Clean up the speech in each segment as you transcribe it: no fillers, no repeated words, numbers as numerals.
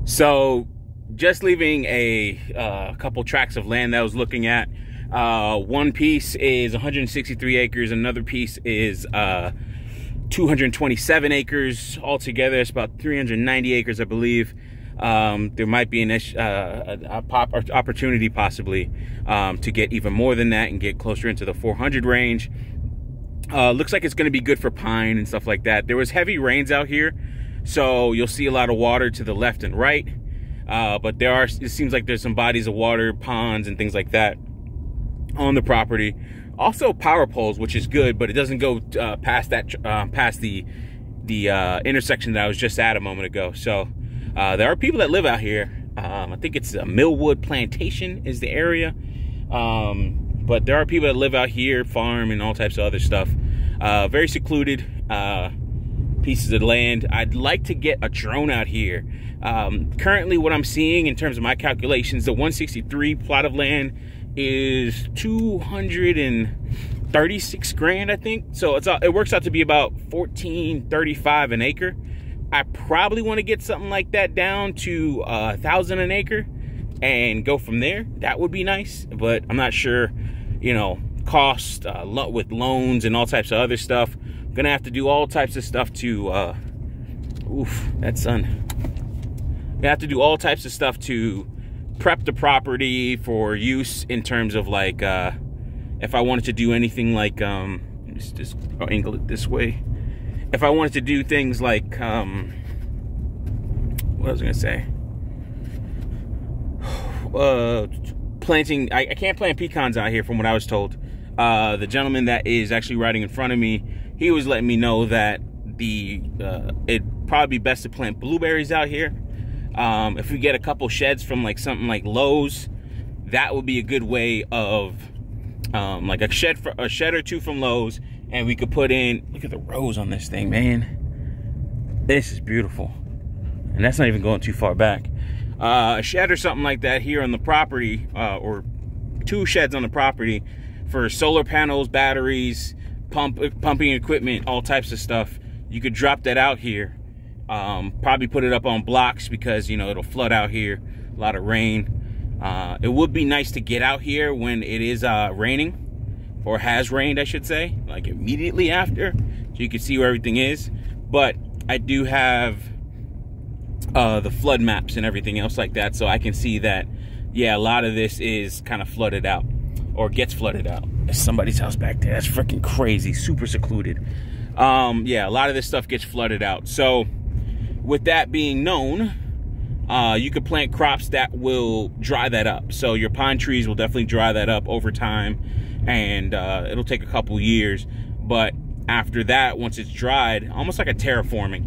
So just leaving a couple tracts of land that I was looking at. One piece is 163 acres. Another piece is 227 acres. Altogether, it's about 390 acres, I believe. There might be an opportunity possibly to get even more than that and get closer into the 400 range. Looks like it's going to be good for pine and stuff like that. There was heavy rains out here, so you'll see a lot of water to the left and right. But it seems like there's some bodies of water, ponds and things like that on the property. Also power poles, which is good, but it doesn't go past the intersection that I was just at a moment ago. So there are people that live out here. I think it's Millwood Plantation is the area. But there are people that live out here, farm and all types of other stuff. Very secluded pieces of land. I'd like to get a drone out here. Currently what I'm seeing in terms of my calculations, the 163 plot of land is 236 grand, I think. So it works out to be about 1435 an acre. I probably want to get something like that down to 1,000 an acre and go from there. That would be nice, but I'm not sure, you know, cost with loans and all types of other stuff. I'm gonna have to do all types of stuff to that sun. I have to do all types of stuff to prep the property for use in terms of like if I wanted to do anything like just angle it this way. If I wanted to do things like what was I gonna say? Planting. I can't plant pecans out here from what I was told. The gentleman that is actually riding in front of me, he was letting me know that it'd probably be best to plant blueberries out here. If we get a couple sheds from like something like Lowe's, that would be a good way of like a shed or two from Lowe's, and we could put in, look at the rows on this thing, man. This is beautiful. And that's not even going too far back. A shed or something like that here on the property, or two sheds on the property for solar panels, batteries, pumping equipment, all types of stuff. You could drop that out here. Probably put it up on blocks because, you know, it'll flood out here. A lot of rain. It would be nice to get out here when it is raining, or has rained, I should say, like immediately after, so you can see where everything is. But I do have the flood maps and everything else like that, so I can see that, yeah, a lot of this is kind of flooded out, or gets flooded out. There's somebody's house back there. That's freaking crazy. Super secluded. Yeah, a lot of this stuff gets flooded out. So with that being known, you could plant crops that will dry that up. So your pine trees will definitely dry that up over time, and it'll take a couple years. But after that, once it's dried, almost like a terraforming,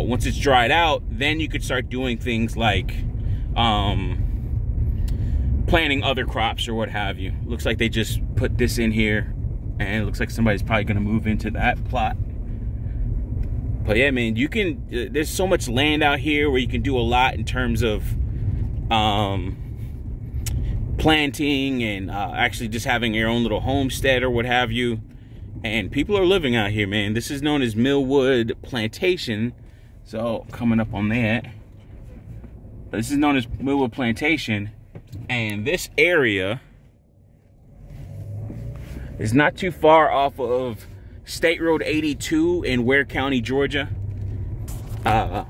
once it's dried out, then you could start doing things like planting other crops or what have you. Looks like they just put this in here, and it looks like somebody's probably going to move into that plot. But yeah, man, you can, there's so much land out here where you can do a lot in terms of planting and actually just having your own little homestead or what have you. And people are living out here, man. This is known as Millwood Plantation. So coming up on that, this is known as Millwood Plantation, and this area is not too far off of State Road 82 in Ware County, Georgia. The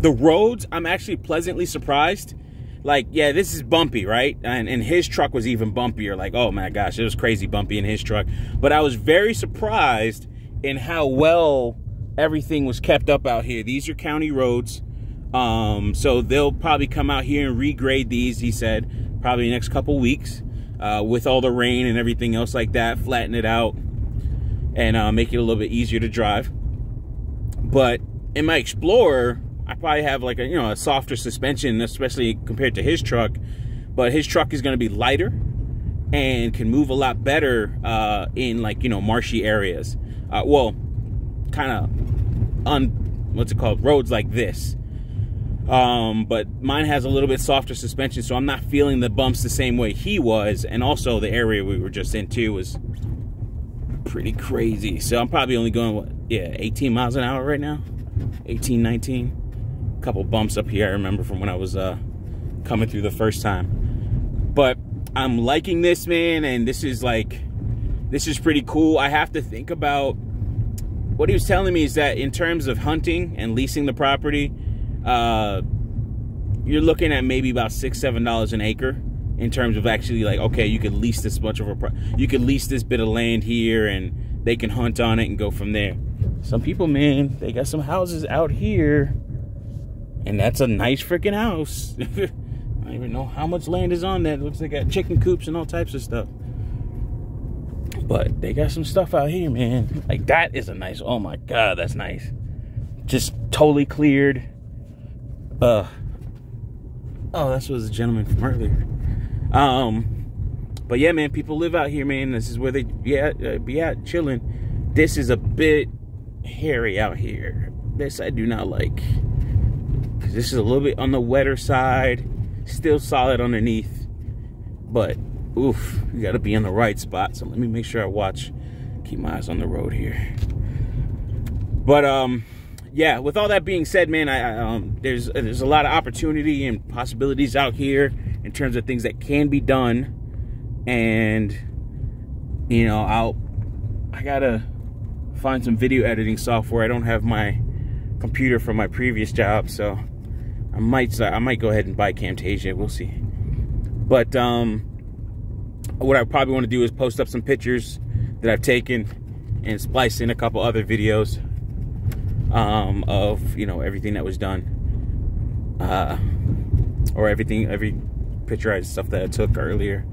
roads, I'm actually pleasantly surprised. Like, yeah, this is bumpy, right? And his truck was even bumpier. Like, oh my gosh, it was crazy bumpy in his truck. But I was very surprised in how well everything was kept up out here. These are county roads. So they'll probably come out here and regrade these, he said, probably the next couple weeks, with all the rain and everything else like that, flatten it out and make it a little bit easier to drive. But in my Explorer, I probably have like a softer suspension, especially compared to his truck. But his truck is going to be lighter and can move a lot better in like marshy areas. Well, kind of roads like this. But mine has a little bit softer suspension, so I'm not feeling the bumps the same way he was. And also the area we were just in too was pretty crazy. So I'm probably only going, what, yeah, 18 miles an hour right now, 18, 19. couple bumps up here I remember from when I was coming through the first time. But I'm liking this, man, and this is pretty cool. I have to think about what he was telling me is that in terms of hunting and leasing the property, you're looking at maybe about $6-7 an acre in terms of actually, like, okay, you could lease this much of you could lease this bit of land here and they can hunt on it and go from there. Some people, man, they got some houses out here and that's a nice freaking house. I don't even know how much land is on that. It looks like they got chicken coops and all types of stuff. But they got some stuff out here, man. Like, that is a nice, oh my God, that's nice. Just totally cleared. Oh, that was the gentleman from earlier. But yeah, man, people live out here, man. This is where they be out chilling. This is a bit hairy out here. This I do not like. Because this is a little bit on the wetter side. Still solid underneath. But, oof, you got to be in the right spot. So let me make sure I watch. Keep my eyes on the road here. But, yeah, with all that being said, man, there's a lot of opportunity and possibilities out here in terms of things that can be done. And, you know, I gotta find some video editing software. I don't have my computer from my previous job, so I might go ahead and buy Camtasia. We'll see. But what I probably want to do is post up some pictures that I've taken and splice in a couple other videos of, you know, everything that was done, or every picturized stuff that I took earlier.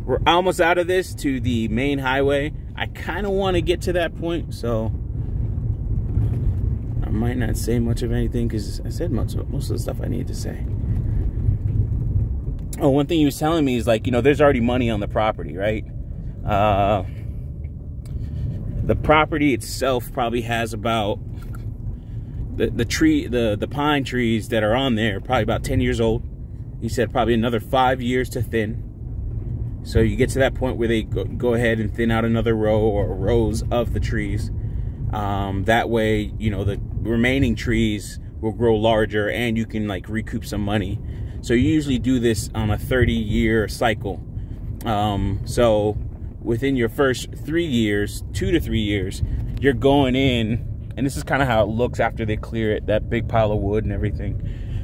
We're almost out of this to the main highway. I kind of want to get to that point, so I might not say much of anything because I said most of the stuff I need to say. Oh, one thing he was telling me is, like, you know, there's already money on the property, right? The property itself probably has about the pine trees that are on there, probably about 10 years old. He said probably another 5 years to thin. So you get to that point where they go ahead and thin out another row or rows of the trees. That way, you know, the remaining trees will grow larger and you can, like, recoup some money. So you usually do this on a 30-year cycle. So within your first 3 years, 2 to 3 years, you're going in, and this is kind of how it looks after they clear it, that big pile of wood and everything.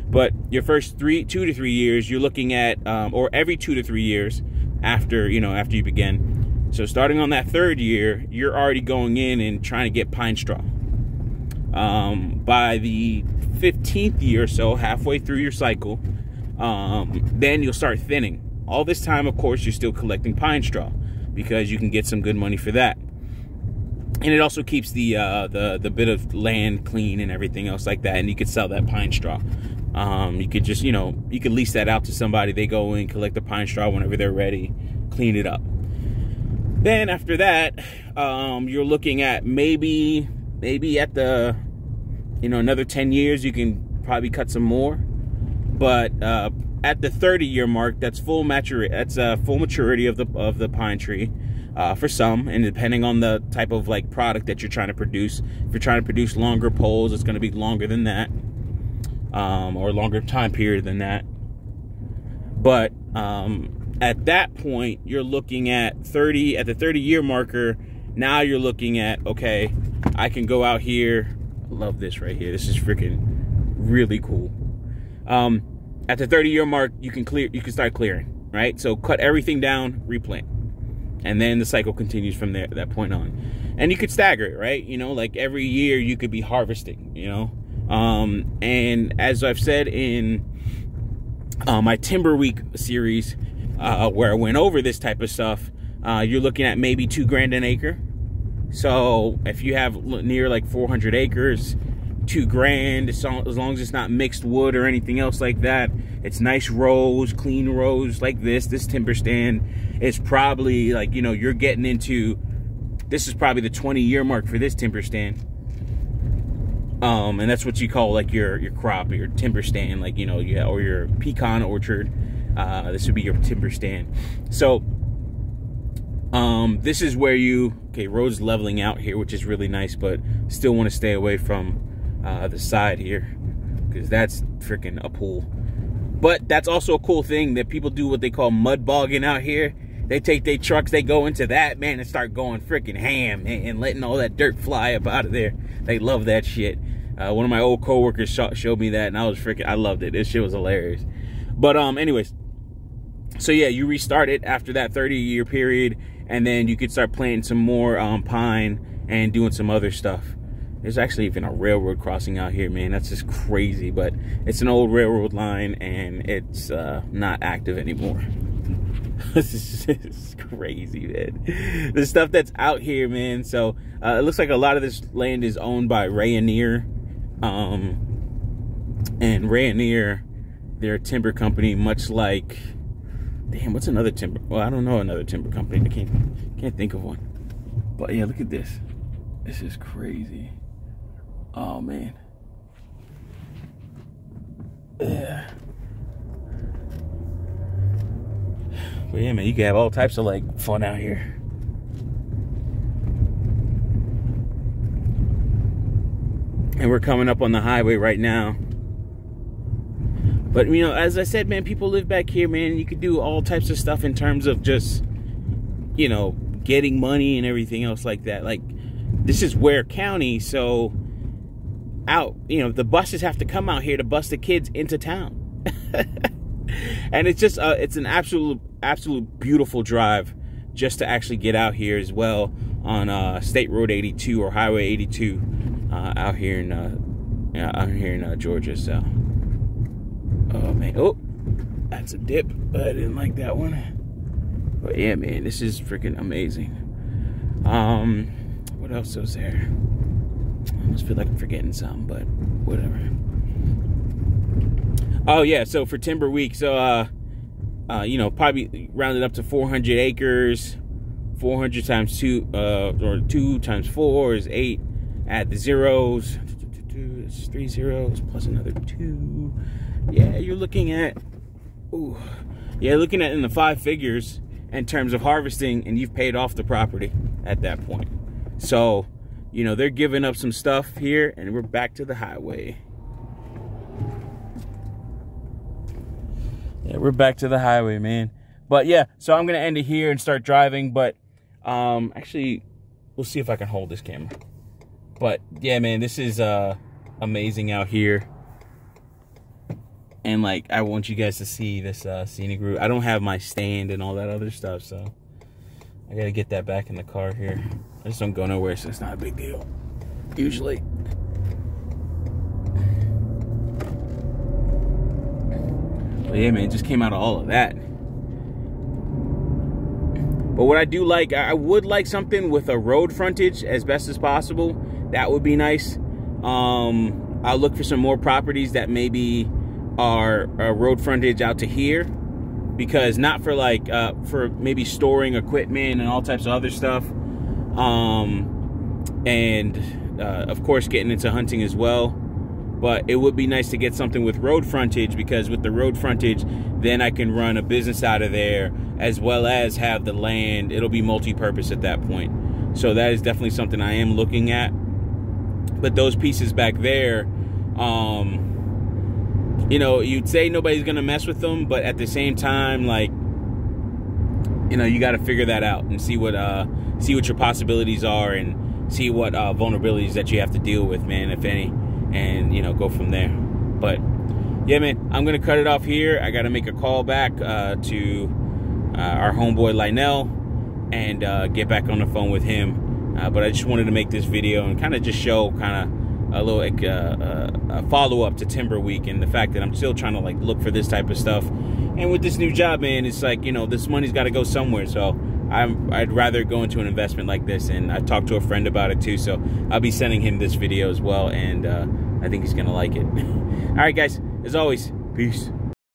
But your first 2 to 3 years, you're looking at, or every 2 to 3 years after you begin. So starting on that 3rd year, you're already going in and trying to get pine straw. By the 15th year or so, halfway through your cycle, then you'll start thinning. All this time, of course, you're still collecting pine straw because you can get some good money for that. And it also keeps the bit of land clean and everything else like that. And you could sell that pine straw. You could just, you know, you could lease that out to somebody. They go in, collect the pine straw whenever they're ready, clean it up. Then after that, you're looking at maybe at the, you know, another 10 years, you can probably cut some more. But at the 30-year mark, that's full maturity. That's full maturity of the pine tree. For some, and depending on the type of, like, product that you're trying to produce. If you're trying to produce longer poles, it's going to be longer than that, or longer time period than that. But at that point, you're looking at the 30-year marker. Now you're looking at, okay, I can go out here. I love this right here. This is freaking really cool. At the 30-year mark, you can start clearing, right? So cut everything down, replant. And then the cycle continues from there, that point on. And you could stagger it, right? You know, like every year you could be harvesting, you know. And as I've said in my Timber Week series, where I went over this type of stuff, you're looking at maybe $2,000 an acre. So if you have near like 400 acres, $2,000, as long as it's not mixed wood or anything else like that. It's nice rows, clean rows like this timber stand is probably, like, you know, you're getting into, this is probably the 20-year mark for this timber stand. And that's what you call, like, your crop, or your timber stand, like, you know, yeah, or your pecan orchard. This would be your timber stand. So this is where road's leveling out here, which is really nice, but still want to stay away from the side here because that's freaking a pool. But that's also a cool thing that people do what they call mud bogging out here. They take their trucks, they go into that, man, and start going freaking ham, man, and letting all that dirt fly up out of there. They love that shit. One of my old coworkers showed me that, and I loved it. This shit was hilarious. But anyways, so yeah, you restart it after that 30-year period, and then you could start planting some more pine and doing some other stuff. There's actually even a railroad crossing out here, man. That's just crazy, but it's an old railroad line, and it's not active anymore. This is crazy, man. The stuff that's out here, man. So it looks like a lot of this land is owned by Rayonier. And Rayonier, they're a timber company, much like, damn, what's another timber? Well, I don't know another timber company. I can't think of one. But yeah, look at this. This is crazy. Oh man. Yeah. But yeah, man, you can have all types of like fun out here. And we're coming up on the highway right now. But, you know, as I said, man, people live back here, man. You could do all types of stuff in terms of just, you know, getting money and everything else like that. Like, this is Ware County, so you know, the buses have to come out here to bus the kids into town. And it's just, it's an absolute beautiful drive just to actually get out here as well on State Road 82 or Highway 82 out here in Georgia. So, oh man, oh, that's a dip. I didn't like that one. But yeah, man, this is freaking amazing. What else was there? I almost feel like I'm forgetting something, but whatever. Oh yeah, so for Timber Week, so you know, probably rounded up to 400 acres. 400 times 2, or 2 times 4 is 8. Add the zeros. It's 3 zeros plus another 2. Yeah, you're looking at, ooh, yeah, looking at in the 5 figures in terms of harvesting, and you've paid off the property at that point. So, you know, they're giving up some stuff here, and we're back to the highway. Yeah, we're back to the highway, man. But yeah, so I'm gonna end it here and start driving. But actually, we'll see if I can hold this camera. But yeah, man, this is amazing out here. And like, I want you guys to see this scenic route. I don't have my stand and all that other stuff, so I gotta get that back in the car here. I just don't go nowhere, so it's not a big deal usually. But yeah, man, just came out of all of that. But what I do like, I would like something with a road frontage as best as possible. That would be nice. I'll look for some more properties that maybe are road frontage out to here, because not for like for maybe storing equipment and all types of other stuff, and of course getting into hunting as well. But it would be nice to get something with road frontage, because with the road frontage, then I can run a business out of there as well as have the land. It'll be multi-purpose at that point. So that is definitely something I am looking at. But those pieces back there, you know, you'd say nobody's gonna mess with them, but at the same time, like, you know, you got to figure that out and see what your possibilities are, and see what vulnerabilities that you have to deal with, man, if any. And, you know, go from there. But yeah, man, I'm gonna cut it off here. I gotta make a call back to our homeboy Lionel and get back on the phone with him. But I just wanted to make this video and kind of just show kind of a little like a follow-up to Timber Week, and the fact that I'm still trying to like look for this type of stuff. And with this new job, man, it's like, you know, this money's got to go somewhere. So I'd rather go into an investment like this, and I talked to a friend about it too, so I'll be sending him this video as well, and I think he's gonna like it. All right, guys, as always, peace.